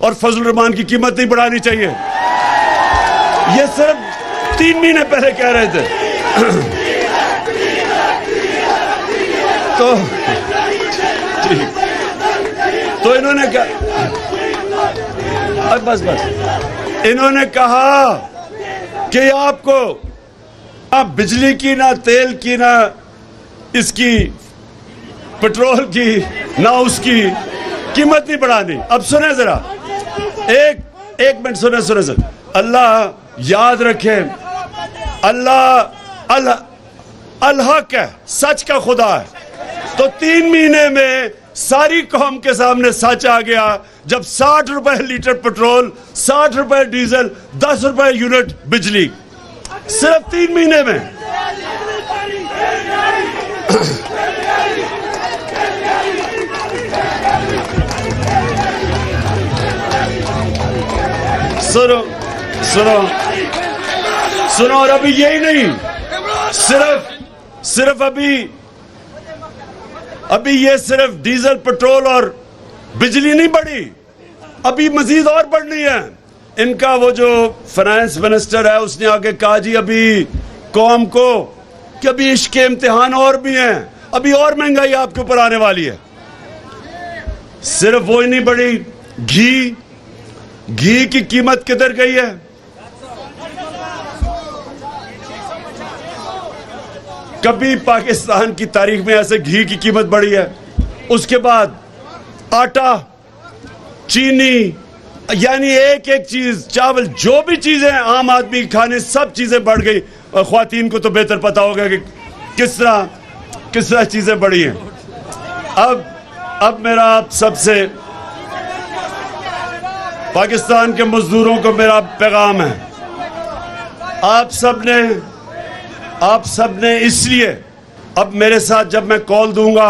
اور فضل الرحمان کی قیمت نہیں بڑھانی چاہیے. یہ صرف 3 مہینے پہلے کہہ رہے تھے. تو انہوں نے کہا بس انہوں نے کہا کہ آپ کو نہ بجلی کی نہ تیل کی نہ اس کی پٹرول کی نہ اس کی قیمت نہیں بڑھانی. اب سنیں ذرا ایک منٹ سنیں سر. اللہ یاد رکھیں اللہ الحق ہے, سچ کا خدا ہے. تو 3 مہینے میں ساری قوم کے سامنے سچ آ گیا جب 60 روپے لیٹر پٹرول, 60 روپے ڈیزل, 10 روپے یونٹ بجلی, صرف 3 مہینے میں. سنو اور ابھی یہی نہیں, صرف ابھی یہ صرف ڈیزل پٹرول اور بجلی نہیں بڑھی, ابھی مزید اور بڑھنی ہے. ان کا وہ جو فائنانس منسٹر ہے اس نے آگے کہا جی ابھی قوم کو کہ ابھی عشق کے امتحان اور بھی ہیں, ابھی اور مہنگائی آپ کے اوپر آنے والی ہے. صرف وہی نہیں بڑھی, گھی کی قیمت کدھر گئی ہے؟ کبھی پاکستان کی تاریخ میں ایسے گھی کی قیمت بڑھی ہے. اس کے بعد آٹا, چینی, یعنی ایک چیز, چاول, جو بھی چیزیں عام آدمی کھانے, سب چیزیں بڑھ گئی. خواتین کو تو بہتر پتا ہوگا کہ کس طرح چیزیں بڑھی ہیں. اب میرا آپ سب سے, پاکستان کے مزدوروں کو میرا پیغام ہے, آپ سب نے اس لیے اب میرے ساتھ جب میں کال دوں گا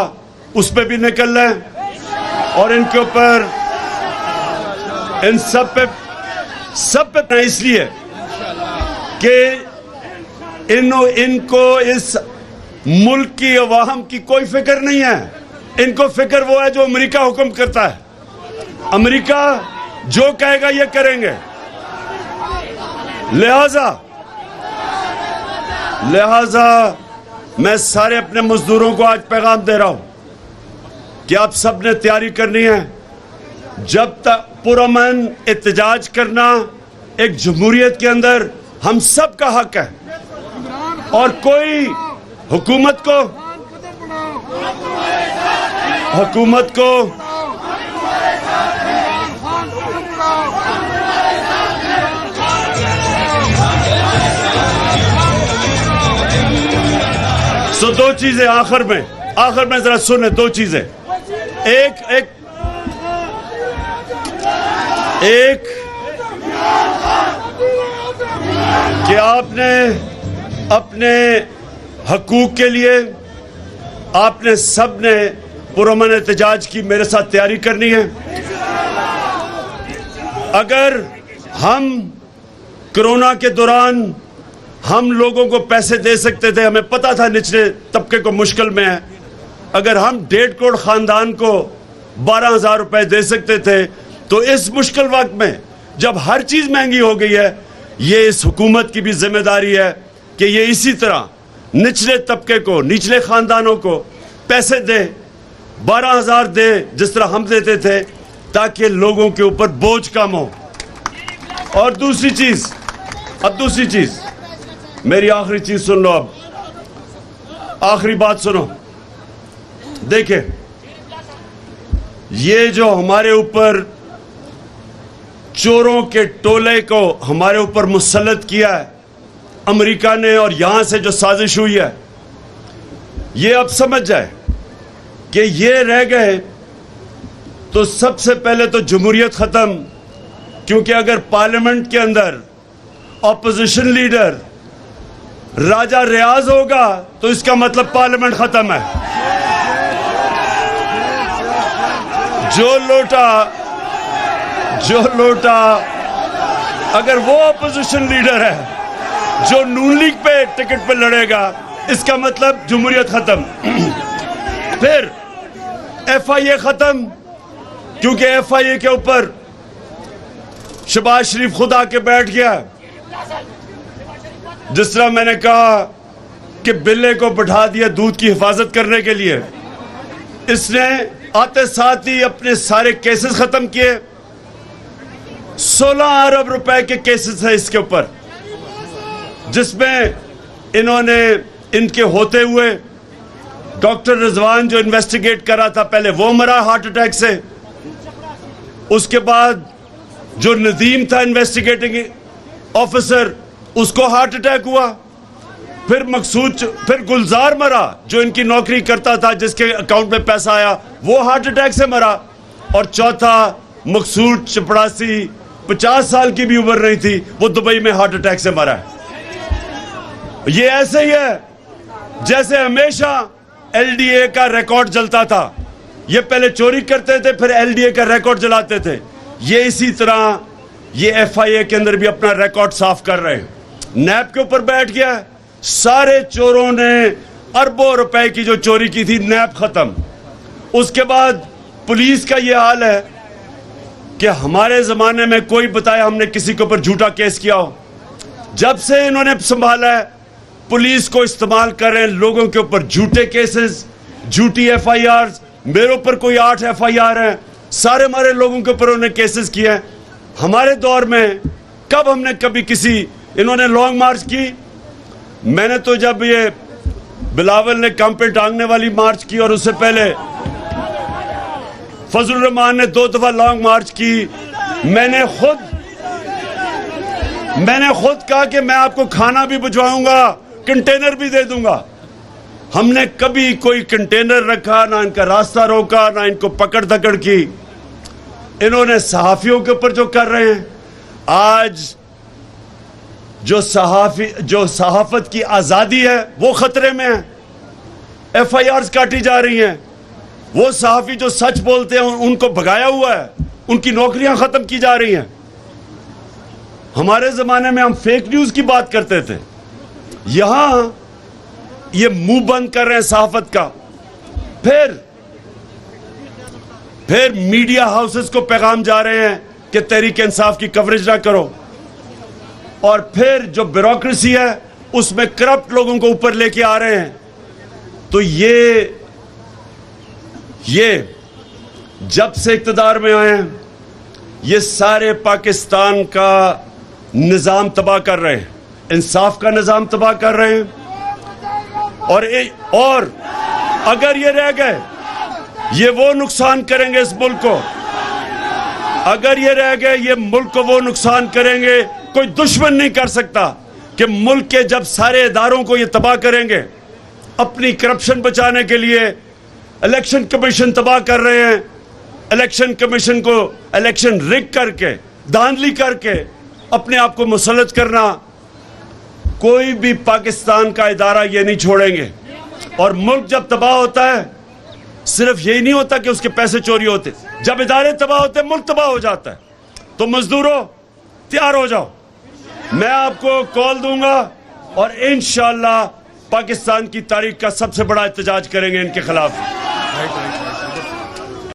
اس پہ بھی نکل لیں اور ان کے اوپر ان سب پہ اس لیے کہ ان کو اس ملک کی عوام کی کوئی فکر نہیں ہے. ان کو فکر وہ ہے جو امریکہ حکم کرتا ہے. امریکہ جو کہے گا یہ کریں گے. لہذا میں سارے اپنے مزدوروں کو آج پیغام دے رہا ہوں کہ آپ سب نے تیاری کرنی ہے. جب تک پرامن احتجاج کرنا ایک جمہوریت کے اندر ہم سب کا حق ہے, اور کوئی حکومت کو دو چیزیں آخر میں ذرا سنیں. 2 چیزیں. ایک کہ آپ نے اپنے حقوق کے لیے آپ نے سب نے پرامن احتجاج کی میرے ساتھ تیاری کرنی ہے. اگر ہم کرونا کے دوران ہم لوگوں کو پیسے دے سکتے تھے, ہمیں پتا تھا نچلے طبقے کو مشکل میں ہے, اگر ہم 1.5 کروڑ خاندان کو 12,000 روپے دے سکتے تھے تو اس مشکل وقت میں جب ہر چیز مہنگی ہو گئی ہے, یہ اس حکومت کی بھی ذمہ داری ہے کہ یہ اسی طرح نچلے طبقے کو, نچلے خاندانوں کو پیسے دے, 12,000 دے جس طرح ہم دیتے تھے, تاکہ لوگوں کے اوپر بوجھ کم ہو. اور دوسری چیز میری آخری چیز سن لو. اب آخری بات سنو. دیکھیں, یہ جو ہمارے اوپر چوروں کے ٹولے کو ہمارے اوپر مسلط کیا ہے امریکہ نے, اور یہاں سے جو سازش ہوئی ہے, یہ اب سمجھ جائے کہ یہ رہ گئے تو سب سے پہلے تو جمہوریت ختم. کیونکہ اگر پارلیمنٹ کے اندر اپوزیشن لیڈر راجہ ریاض ہوگا تو اس کا مطلب پارلیمنٹ ختم ہے. جو لوٹا اگر وہ اپوزیشن لیڈر ہے جو نون لیگ پہ ٹکٹ پہ لڑے گا, اس کا مطلب جمہوریت ختم. پھر ایف آئی اے ختم, کیونکہ ایف آئی اے کے اوپر शहबाज शरीफ खुद आके बैठ गया। जिस तरह मैंने कहा कि बिल्ले को बैठा दिया दूध की हिफाजत करने के लिए, इसने आते साथ ही अपने सारे केसेस खत्म किए। 16 अरब रुपए के केसेस हैं इसके ऊपर, जिसमें इन्होंने इनके होते हुए डॉक्टर रिजवान जो इन्वेस्टिगेट कर रहा था, पहले वो मरा हार्ट अटैक से। उसके बाद जो नदीम था इन्वेस्टिगेटिंग ऑफिसर, उसको हार्ट अटैक हुआ। फिर गुलजार मरा जो इनकी नौकरी करता था, जिसके अकाउंट में पैसा आया, वो हार्ट अटैक से मरा। और चौथा मकसूद चपड़ासी, 50 साल की भी उम्र नहीं थी, वो दुबई में हार्ट अटैक से मरा है। ये ऐसे ही है जैसे हमेशा एलडीए का रिकॉर्ड जलता था। ये पहले चोरी करते थे, फिर एलडीए का रिकॉर्ड जलाते थे। ये इसी तरह ये एफआईए के अंदर भी अपना रिकॉर्ड साफ कर रहे हैं। नैब के ऊपर बैठ गया। सारे चोरों ने अरबों रुपए की जो चोरी की थी, नैब खत्म। उसके बाद पुलिस का ये हाल है कि हमारे जमाने में कोई बताए हमने किसी के ऊपर झूठा केस किया हो। जब से इन्होंने संभाला है, पुलिस को इस्तेमाल कर रहे हैं लोगों के ऊपर झूठे केसेस, झूठी एफआईआर। मेरे ऊपर कोई 8 एफआईआर हैं, सारे हमारे लोगों के ऊपर उन्होंने केसेस किए हैं। हमारे दौर में कब हमने कभी किसी, इन्होंने लॉन्ग मार्च की। मैंने तो जब ये बिलावल ने कम पे टांगने वाली मार्च की, और उससे पहले फजल रहमान ने 2 दफा लॉन्ग मार्च की। मैंने खुद कहा कि मैं आपको खाना भी भिजवाऊंगा, कंटेनर भी दे दूंगा। हमने कभी कोई कंटेनर रखा, ना इनका रास्ता रोका, ना इनको पकड़ धकड़ की। इन्होंने सहाफियों के ऊपर जो कर रहे हैं, आज जो सहाफत की आज़ादी है वो खतरे में है। एफआईआर्स काटी जा रही हैं। वो सहाफी जो सच बोलते हैं उनको भगाया हुआ है, उनकी नौकरियां खत्म की जा रही हैं। हमारे ज़माने में हम फेक न्यूज़ की बात करते थे, यहां ये मुंह बंद कर रहे हैं सहाफत का। फिर मीडिया हाउसेस को पैगाम जा रहे हैं कि तहरीक इंसाफ की कवरेज ना करो। और फिर जो ब्यूरोक्रेसी है उसमें करप्ट लोगों को ऊपर लेके आ रहे हैं। तो ये जब से इक़्तिदार में आए हैं, ये सारे पाकिस्तान का निज़ाम तबाह कर रहे हैं, इंसाफ का निज़ाम तबाह कर रहे हैं। और अगर ये रह गए, ये वो नुकसान करेंगे इस मुल्क को। अगर ये रह गए, ये मुल्क को वो नुकसान करेंगे, कोई दुश्मन नहीं कर सकता कि मुल्क के जब सारे इदारों को ये तबाह करेंगे। अपनी करप्शन बचाने के लिए इलेक्शन कमीशन तबाह कर रहे हैं। इलेक्शन कमीशन को इलेक्शन रिग करके, धांधली करके अपने आप को मुसल्लत करना, कोई भी पाकिस्तान का इदारा ये नहीं छोड़ेंगे। और मुल्क जब तबाह होता है, सिर्फ यही नहीं होता कि उसके पैसे चोरी होते, जब इदारे तबाह होते हैं, मुल्क तबाह हो जाता है। तो मजदूरों तैयार हो जाओ, मैं आपको कॉल दूंगा और इंशाअल्लाह पाकिस्तान की तारीख का सबसे बड़ा एहतजाज करेंगे इनके खिलाफ।